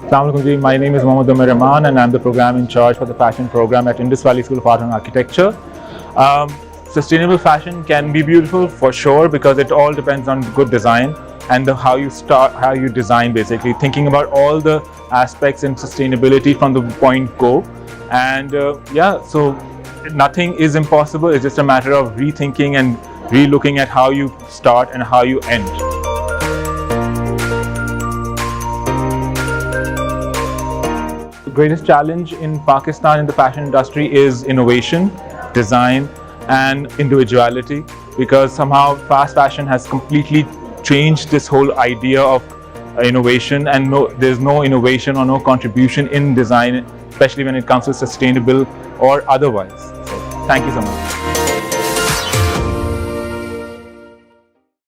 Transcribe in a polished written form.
Assalamu alaikum ji. My name is Umer Rehman and I'm the program in charge for the fashion program at Indus Valley School of Art and Architecture. Sustainable fashion can be beautiful for sure because it all depends on good design and how you design, basically thinking about all the aspects in sustainability from the point go. And so nothing is impossible. It's just a matter of rethinking and re-looking at how you start and how you end. The greatest challenge in Pakistan in the fashion industry is innovation, design and individuality, because somehow fast fashion has completely changed this whole idea of innovation, and there's no innovation or no contribution in design, especially when it comes to sustainable or otherwise. So, thank you so much.